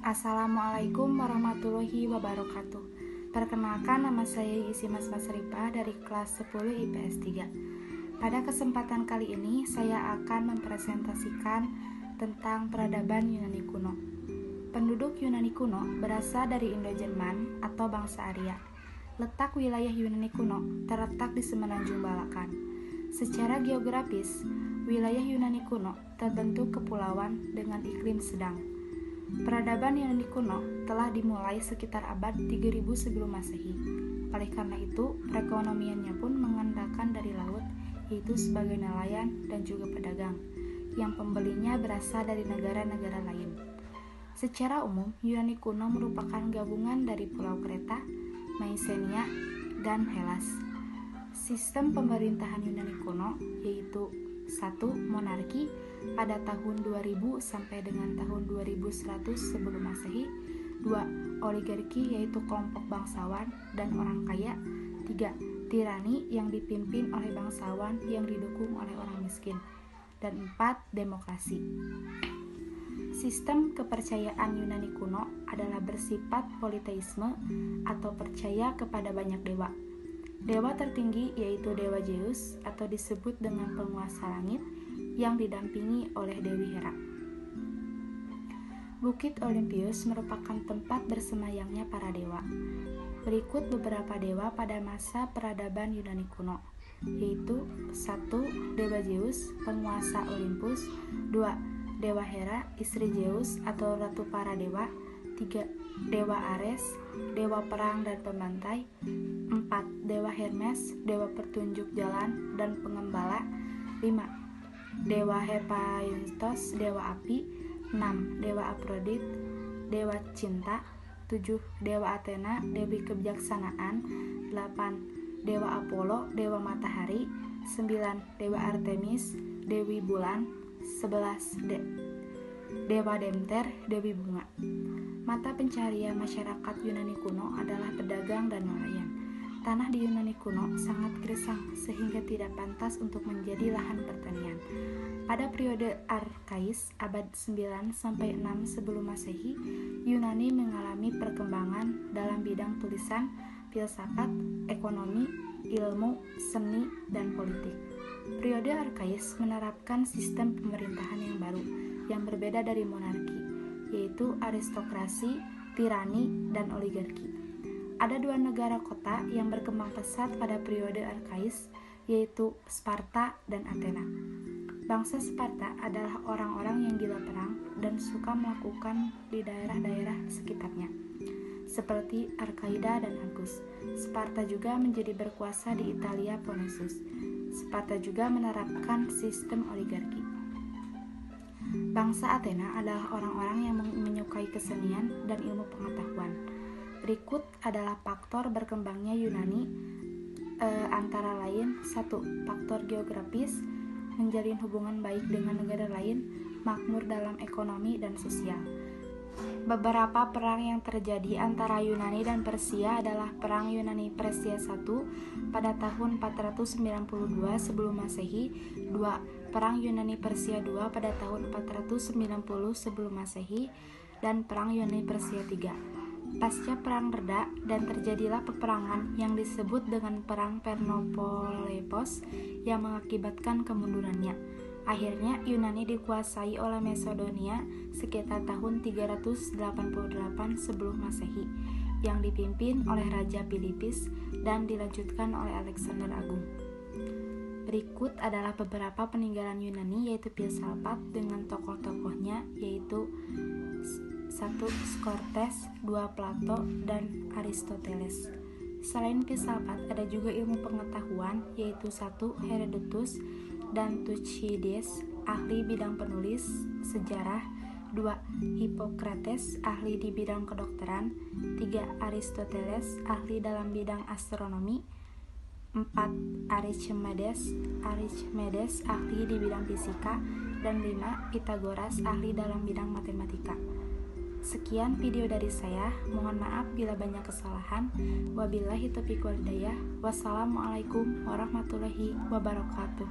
Assalamualaikum warahmatullahi wabarakatuh. Perkenalkan, nama saya Isimas Masripa dari kelas 10 IPS 3. Pada kesempatan kali ini saya akan mempresentasikan tentang peradaban Yunani kuno. Penduduk Yunani kuno berasal dari Indo-Jerman atau bangsa Arya. Letak wilayah Yunani kuno terletak di Semenanjung Balakan. Secara geografis, wilayah Yunani kuno terbentuk kepulauan dengan iklim sedang. Peradaban Yunani kuno telah dimulai sekitar abad 3000 sebelum Masehi. Oleh karena itu, perekonomiannya pun mengandalkan dari laut, yaitu sebagai nelayan dan juga pedagang, yang pembelinya berasal dari negara-negara lain. Secara umum, Yunani kuno merupakan gabungan dari Pulau Kreta, Mycenae, dan Hellas. Sistem pemerintahan Yunani kuno yaitu 1. Monarki pada tahun 2000 sampai dengan tahun 2100 sebelum Masehi. 2. Oligarki yaitu kelompok bangsawan dan orang kaya. 3. Tirani yang dipimpin oleh bangsawan yang didukung oleh orang miskin. Dan 4. Demokrasi. Sistem kepercayaan Yunani kuno adalah bersifat politeisme atau percaya kepada banyak dewa. Dewa tertinggi yaitu Dewa Zeus atau disebut dengan penguasa langit yang didampingi oleh Dewi Hera. Bukit Olympus merupakan tempat bersemayamnya para dewa. Berikut beberapa dewa pada masa peradaban Yunani kuno, yaitu 1. Dewa Zeus, penguasa Olympus. 2. Dewa Hera, istri Zeus atau ratu para dewa. 3. Dewa Ares, dewa perang dan pembantai. 4. Dewa Hermes, dewa petunjuk jalan dan pengembala. 5. Dewa Hephaestus, dewa api. 6. Dewa Aphrodite, dewa cinta. 7. Dewa Athena, dewi kebijaksanaan. 8. Dewa Apollo, dewa matahari. 9. Dewa Artemis, dewi bulan. 11. Dewa Demeter, dewi bunga. Mata pencaharian masyarakat Yunani kuno adalah pedagang dan nelayan. Tanah di Yunani kuno sangat gersang sehingga tidak pantas untuk menjadi lahan pertanian. Pada periode Arkais abad 9 sampai 6 sebelum Masehi, Yunani mengalami perkembangan dalam bidang tulisan, filsafat, ekonomi, ilmu, seni, dan politik. Periode Arkais menerapkan sistem pemerintahan yang baru yang berbeda dari monarki, yaitu aristokrasi, tirani, dan oligarki. Ada dua negara kota yang berkembang pesat pada periode Arkais, yaitu Sparta dan Athena. Bangsa Sparta adalah orang-orang yang gila perang dan suka melakukan di daerah-daerah sekitarnya, seperti Al-Qaeda dan Argus. Sparta juga menjadi berkuasa di Italia Pontus. Sparta juga menerapkan sistem oligarki. Bangsa Athena adalah orang-orang yang menyukai kesenian dan ilmu pengetahuan. Berikut adalah faktor berkembangnya Yunani, antara lain 1. Faktor geografis, menjalin hubungan baik dengan negara lain, makmur dalam ekonomi dan sosial. Beberapa perang yang terjadi antara Yunani dan Persia adalah Perang Yunani-Persia I pada tahun 492 sebelum Masehi. 2. Perang Yunani-Persia II pada tahun 490 sebelum Masehi, dan Perang Yunani-Persia III. Pasca perang reda dan terjadilah peperangan yang disebut dengan Perang Pernopolepos yang mengakibatkan kemundurannya. Akhirnya Yunani dikuasai oleh Makedonia sekitar tahun 388 sebelum Masehi yang dipimpin oleh Raja Philippus dan dilanjutkan oleh Alexander Agung. Berikut adalah beberapa peninggalan Yunani, yaitu filsafat dengan tokoh-tokohnya, yaitu 1. Socrates, 2. Plato, dan Aristoteles. Selain filsafat, ada juga ilmu pengetahuan, yaitu 1. Herodotus dan Thucydides, ahli bidang penulis sejarah. 2. Hippocrates, ahli di bidang kedokteran. 3. Aristoteles, ahli dalam bidang astronomi. 4. Archimedes, ahli di bidang fisika. Dan 5. Pythagoras, ahli dalam bidang matematika. Sekian video dari saya, mohon maaf bila banyak kesalahan. Wabillahi taufiq wal hidayah. Wassalamualaikum warahmatullahi wabarakatuh.